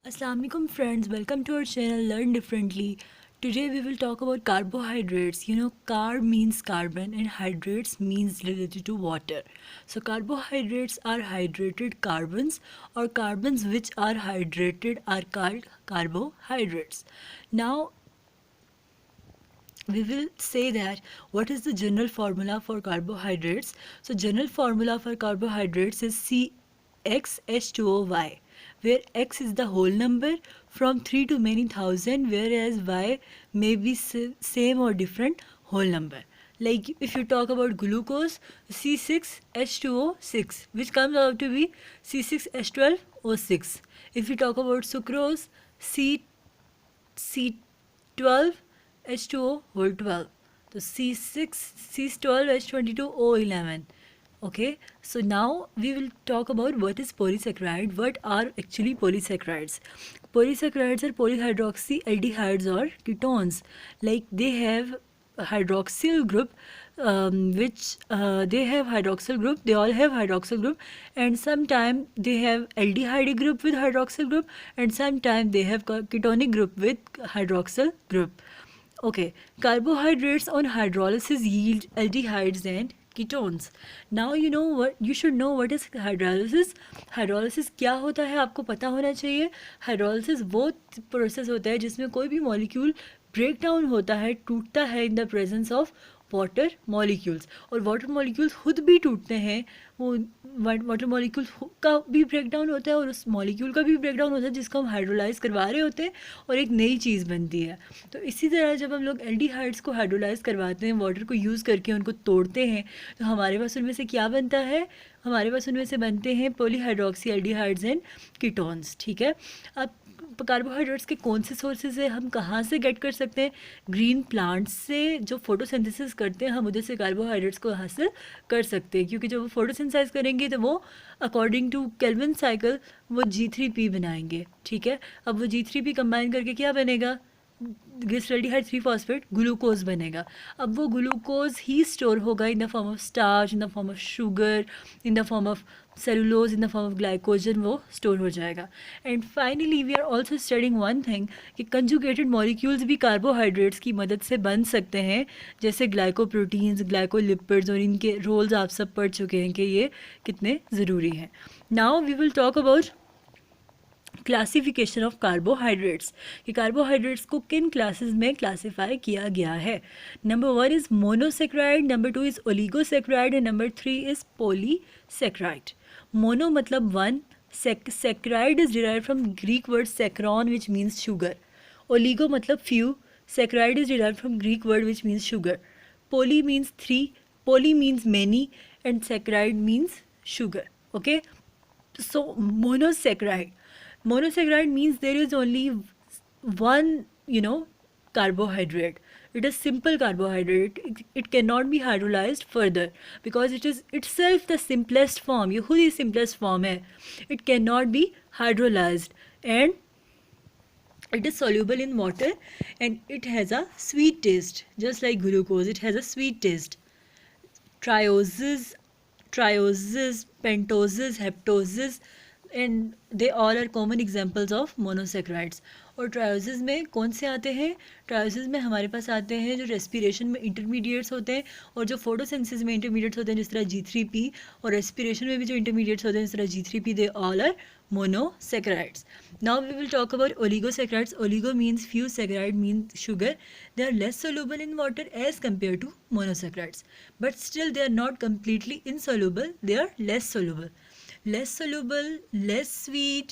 Assalamualaikum friends, welcome to our channel Learn Differently. Today we will talk about carbohydrates. Carb means carbon and hydrates means related to water. So carbohydrates are hydrated carbons or carbons which are hydrated are called carbohydrates. Now we will say that what is the general formula for carbohydrates. So general formula for carbohydrates is CXH2OY, where X is the whole number from 3 to many thousand, whereas Y may be same or different whole number. Like if you talk about glucose, C6H2O6, which comes out to be C6H12O6. If you talk about sucrose, C12 H2O whole 12. So C6, C12, H22, O11. Okay, so now we will talk about what is polysaccharide. What are actually polysaccharides? Polysaccharides are polyhydroxyaldehydes or ketones. Like they have a hydroxyl group, they have hydroxyl group. They all have hydroxyl group, and sometimes they have aldehyde group with hydroxyl group, and sometimes they have ketonic group with hydroxyl group. Okay, carbohydrates on hydrolysis yield aldehydes and ketones. Now you know what you should know what is hydrolysis. Hydrolysis क्या होता है आपको पता होना चाहिए. Hydrolysis वो process होता है जिसमें कोई भी मॉलिक्यूल ब्रेक डाउन होता है, टूटता है in the presence of water molecules. और वाटर मॉलिक्यूल्स खुद भी टूटते हैं. वो वाटर मॉलिक्यूल का भी ब्रेक डाउन होता है और उस मॉलिक्यूल का भी ब्रेक डाउन होता है जिसको हम हाइड्रोलाइज करवा रहे होते हैं और एक नई चीज़ बनती है. तो इसी तरह जब हम लोग एल्डिहाइड्स को हाइड्रोलाइज करवाते हैं, वाटर को यूज़ करके उनको तोड़ते हैं, तो हमारे पास उनमें से क्या बनता है? हमारे पास उनमें से बनते हैं पॉलीहाइड्रोक्सी एल्डिहाइड्स एंड कीटोन्स. ठीक है. अब कार्बोहाइड्रेट्स के कौन से सोर्सेज है, हम कहाँ से गेट कर सकते हैं? ग्रीन प्लांट्स से जो फोटोसिंथेसिस करते हैं हम उधर से कार्बोहाइड्रेट्स को हासिल कर सकते हैं, क्योंकि जब वो फोटोसिंथेसाइज करेंगे तो वो अकॉर्डिंग टू केल्विन साइकिल वो G3P बनाएंगे. ठीक है. अब वो G3P कंबाइन करके क्या बनेगा? ग्लिसरल्डिहाइड 3-फॉस्फेट ग्लूकोज बनेगा. अब वो ग्लूकोज ही स्टोर होगा in the form of starch, in the form of sugar, in the form of cellulose, in the form of glycogen वो स्टोर हो जाएगा. And finally we are also studying one thing कि conjugated molecules भी carbohydrates की मदद से बन सकते हैं, जैसे ग्लाइकोप्रोटीन्स, ग्लाइकोलिपिड्स, और इनके रोल्स आप सब पढ़ चुके हैं कि ये कितने ज़रूरी हैं. Now we will talk about classification of carbohydrates कि कार्बोहाइड्रेट्स को किन क्लासेस में क्लासिफाई किया गया है. Number 1 is monosaccharide, number 2 is oligosaccharide and number 3 is polysaccharide. Mono मतलब one, saccharide is derived from Greek word sakcharon which means sugar. Oligo मतलब few, saccharide is derived from Greek word which means sugar. Poly means three, poly means many and saccharide means sugar. Okay. So monosaccharide means there is only one carbohydrate. It is simple carbohydrate. It cannot be hydrolyzed further because it is itself the simplest form. ये खुद ही simplest form है. It cannot be hydrolyzed and it is soluble in water and it has a sweet taste, just like glucose. It has a sweet taste. Trioses, pentoses, heptoses, and they all are common examples of monosaccharides. और ट्रायोसिस में कौन से आते हैं? ट्रायोसिस में हमारे पास आते हैं जो रेस्पिरेशन में इंटरमीडिएट्स होते हैं और जो फोटोसिंथेसिस में इंटरमीडिएट्स होते हैं जिस तरह G3P, और रेस्पिरेशन में भी जो इंटरमीडिएट्स होते हैं जिस तरह G3P. They all are monosaccharides. Now we will talk about oligosaccharides. Oligo means few, saccharide means sugar. They are less soluble in water as compared to monosaccharides, but still they are not completely insoluble. They are less soluble, less sweet,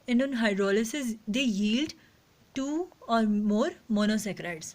and on hydrolysis they yield 2 or more monosaccharides.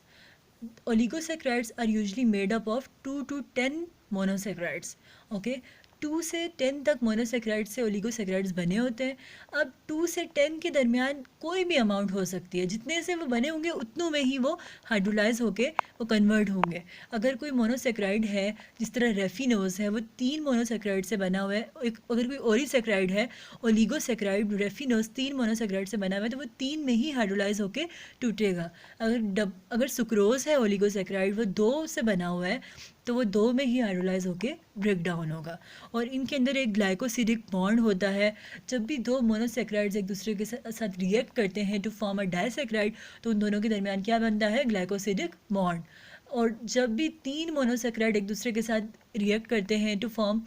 Oligosaccharides are usually made up of 2 to 10 monosaccharides. Okay. 2 से 10 तक monosaccharide से oligosaccharides बने होते हैं. अब 2 से 10 के दरमियान कोई भी अमाउंट हो सकती है. जितने से वो बने होंगे उतनों में ही वो हाइड्रोलाइज होके वो कन्वर्ट होंगे. अगर कोई मोनोसेक्राइड है जिस तरह रेफिनोज है, वो 3 मोनोसेक्राइड से बना हुआ है. अगर कोई ओरीसेक्राइड है, ओलिगोसेक्राइड, रेफिनोज 3 मोनोसेक्राइड से बना हुआ है, तो वो 3 में ही हाइड्रोलाइज होके टूटेगा. अगर सुक्रोज है ओलिगोसेक्राइड, वो 2 से बना हुआ है, तो वो 2 में ही हाइड्रोलाइज होके ब्रेक डाउन होगा। और इनके अंदर एक ग्लाइकोसिडिक बॉन्ड होता है। जब भी 2 मोनोसेक्राइड्स एक दूसरे के साथ रिएक्ट करते हैं टू फॉर्म अ डाइसेक्राइड, तो उन दोनों के दरमियान क्या बनता है? Glycosidic bond. और जब भी 3 मोनोसेक्राइड एक दूसरे के साथ रिएक्ट करते हैं टू फॉर्म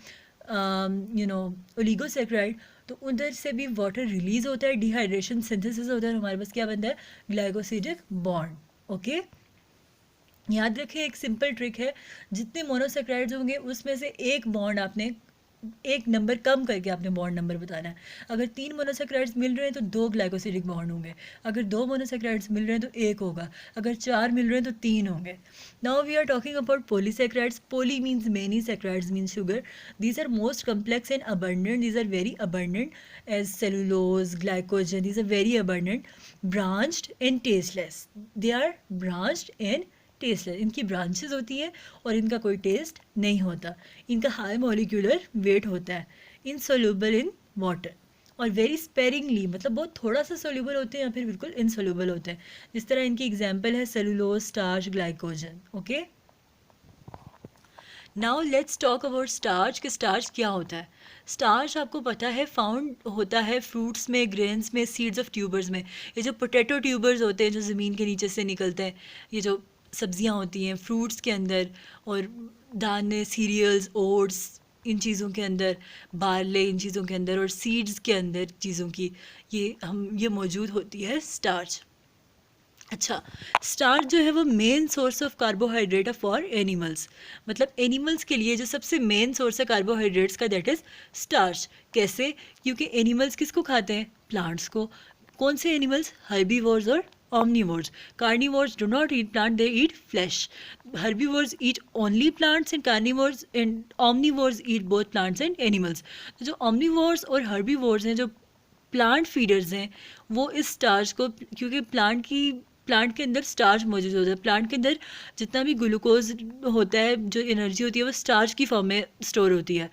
ओलिगोसेक्राइड, तो उधर से भी वाटर रिलीज होता है, डिहाइड्रेशन सिंथेसिस होता है, हमारे पास क्या बनता है? Glycosidic bond. ओके, याद रखें एक सिंपल ट्रिक है, जितने मोनोसेक्राइड्स होंगे उसमें से एक बॉन्ड आपने एक नंबर कम करके आपने बॉन्ड नंबर बताना है। अगर 3 मोनोसेक्राइड्स मिल रहे हैं तो 2 ग्लाइकोसिडिक बॉन्ड होंगे, अगर 2 मोनोसेक्राइड्स मिल रहे हैं तो 1 होगा, अगर 4 मिल रहे हैं तो 3 होंगे। Now we are talking about polysaccharides. Poly means many, saccharides means sugar. These are most complex and abundant. These are very abundant as cellulose, glycogen. These are very abundant, branched and tasteless. They are branched and tasteless. इनकी branches होती हैं और इनका कोई test नहीं होता। इनका high molecular weight होता है, इनसोल्यूबल इन वाटर, और वेरी स्पेरिंगली, मतलब बहुत थोड़ा सा सोल्यूबल होते हैं या फिर बिल्कुल इनसोल्यूबल होते हैं। जिस तरह इनकी एग्जांपल है cellulose, starch, glycogen. Okay, now let's talk about starch कि स्टार्च क्या होता है। स्टार्च आपको पता है फाउंड होता है फ्रूट्स में, ग्रेन्स में, सीड्स ऑफ ट्यूबर्स में। ये जो पोटैटो ट्यूबर्स होते हैं जो ज़मीन के नीचे से निकलते हैं, ये जो सब्जियां होती हैं फ्रूट्स के अंदर, और दाने, सीरियल्स, ओट्स, इन चीज़ों के अंदर, बार्ले, इन चीज़ों के अंदर, और सीड्स के अंदर चीज़ों की ये मौजूद होती है स्टार्च। अच्छा, स्टार्च जो है वो मेन सोर्स ऑफ कार्बोहाइड्रेट है फॉर एनिमल्स। मतलब एनिमल्स के लिए जो सबसे मेन सोर्स है कार्बोहाइड्रेट्स का, दैट इज़ स्टार्च। कैसे? क्योंकि एनिमल्स किसको खाते हैं? प्लांट्स को। कौन से एनिमल्स? हर्बीवोर्स और omnivores. Carnivores do not eat plant, they eat flesh. Herbivores eat only plants and carnivores and omnivores eat both plants and animals. तो जो omnivores और herbivores हैं, जो प्लांट फीडर्स हैं, वो इस स्टार्च को, क्योंकि प्लांट के अंदर स्टार्च मौजूद होता है, प्लांट के अंदर जितना भी ग्लूकोज होता है, जो एनर्जी होती है, वो स्टार्च की फॉर्म में स्टोर होती है।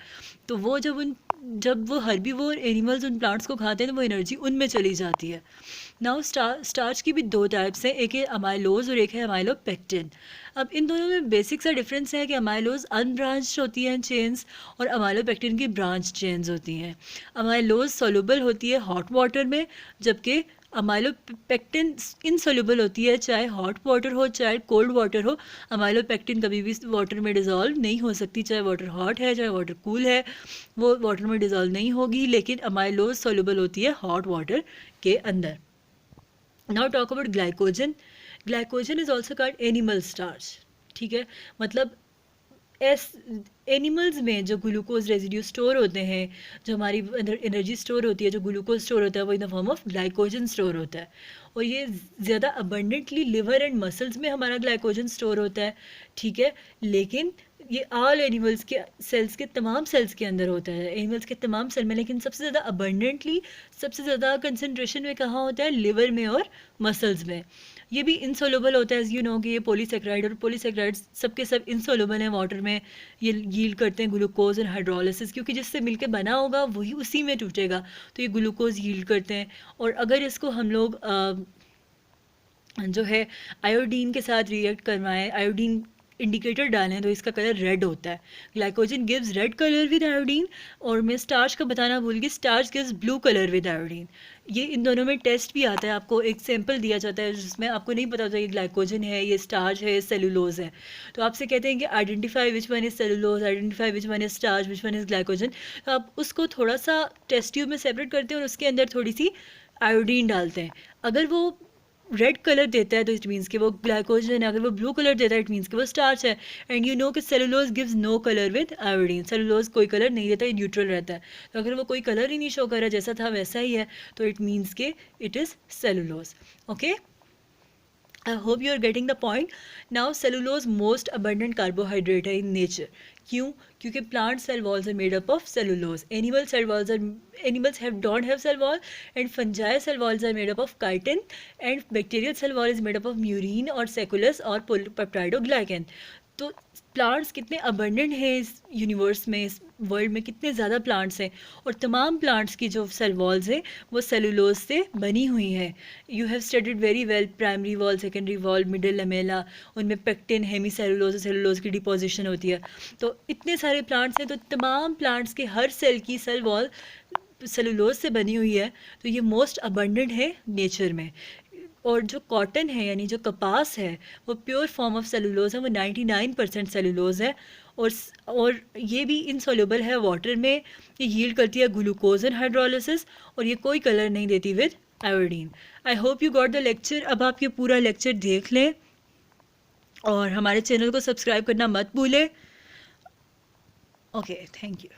तो वो जब वो हर्बीवोर एनिमल्स उन प्लांट्स को खाते हैं तो वो एनर्जी उनमें चली जाती है। नाउ स्टार्च की भी 2 टाइप्स हैं, एक है अमाइलोज और एक है अमाइलोपेक्टिन। अब इन दोनों में बेसिक सा डिफरेंस है कि अमाइलोज अनब्रांच्ड होती हैं चेन्स और अमाइलोपेक्टिन की ब्रांच चेन्स होती हैं। अमाइलोज सोल्यूबल होती है हॉट वाटर में, जबकि अमाइलोपेक्टिन इनसोल्यूबल होती है, चाहे हॉट वाटर हो चाहे कोल्ड वाटर हो। अमाइलोपेक्टिन कभी भी वाटर में डिज़ोल्व नहीं हो सकती, चाहे वाटर हॉट है चाहे वाटर कूल है, वो वाटर में डिज़ोल्व नहीं होगी। लेकिन अमाइलोज सोल्यूबल होती है हॉट वाटर के अंदर। Now talk about glycogen. Glycogen is also called animal starch. ठीक है, मतलब एनिमल्स में जो ग्लूकोज रेजिड्यू स्टोर होते हैं, जो हमारी अंदर एनर्जी स्टोर होती है, जो ग्लूकोज स्टोर होता है, वो इन the form of glycogen store होता है। और ये ज़्यादा अबंडेंटली लिवर एंड मसल्स में हमारा ग्लाइकोजन स्टोर होता है। ठीक है, लेकिन ये ऑल एनिमल्स के सेल्स के तमाम सेल्स के अंदर होता है, एनिमल्स के तमाम सेल में, लेकिन सबसे ज़्यादा अबंडेंटली, सबसे ज़्यादा कंसनट्रेशन में कहाँ होता है? लिवर में और मसल्स में। ये भी इनसोल्यूबल होता है, यू नो कि ये पॉलीसेक्राइड, और पॉलीसेक्राइड सबके सब इनसोल्यूबल हैं वाटर में। ये यील्ड करते हैं ग्लूकोज और हाइड्रोलिसिस, क्योंकि जिससे मिलके बना होगा वही उसी में टूटेगा, तो ये ग्लूकोज यील्ड करते हैं। और अगर इसको हम लोग जो है आयोडीन के साथ रिएक्ट करवाएं, आयोडीन इंडिकेटर डालें, तो इसका कलर रेड होता है। Glycogen gives red colour with iodine, और मैं स्टार्च का बताना भूल गई, starch gives blue colour with iodine. ये इन दोनों में टेस्ट भी आता है, आपको एक सैंपल दिया जाता है जिसमें आपको नहीं पता होता ये ग्लाइकोजन है, ये स्टार्च है, सेलुलोज है। तो आपसे कहते हैं कि identify which one is cellulose, identify which one is starch, which one is glycogen. तो आप उसको थोड़ा सा टेस्ट ट्यूब में सेपरेट करते हैं और उसके अंदर थोड़ी सी आयोडीन डालते हैं। अगर वो रेड कलर देता है तो इट मीन्स कि वो ग्लाइकोजन है, अगर वो ब्लू कलर देता है इट मीन्स कि वो स्टार्च है। एंड यू नो कि cellulose gives no colour with iodine. Cellulose कोई कलर नहीं देता, ये न्यूट्रल रहता है। तो अगर वो कोई कलर ही नहीं शो कर रहा है, जैसा था वैसा ही है, तो इट मीन्स के it is cellulose. Okay, I hope you are getting the point. Now cellulose most abundant carbohydrate है in nature. क्यों? क्योंकि plant cell walls are made up of cellulose. Animals don't have cell wall, and fungi cell walls are made up of chitin, and bacterial cell wall is made up of murine or sacculus or peptidoglycan. तो plants कितने abundant हैं इस universe में, इस world में कितने ज़्यादा plants हैं, और तमाम प्लांट्स की जो सेल वॉल्स हैं वो सेलुलोज से बनी हुई हैं. You have studied very well primary wall, secondary wall, middle Lamela, उनमें पेक्टिन, हेमी सेलुलोज की डिपोजिशन होती है. तो इतने सारे प्लांट्स हैं, तो तमाम प्लांट्स के हर सेल की सेल वॉल सेलुलोज से बनी हुई है. तो ये मोस्ट अबंडेंट है नेचर में. और जो कॉटन है यानी जो कपास है वो प्योर फॉर्म ऑफ सेलुलोज है, वो 99% सेलुलोज है. और ये भी इनसॉल्युबल है वाटर में. ये यील्ड करती है ग्लूकोज एंड हाइड्रोलिसिस, और ये कोई कलर नहीं देती with iodine. I hope you got the lecture. अब आप ये पूरा लेक्चर देख लें और हमारे चैनल को सब्सक्राइब करना मत भूलें. Okay, thank you.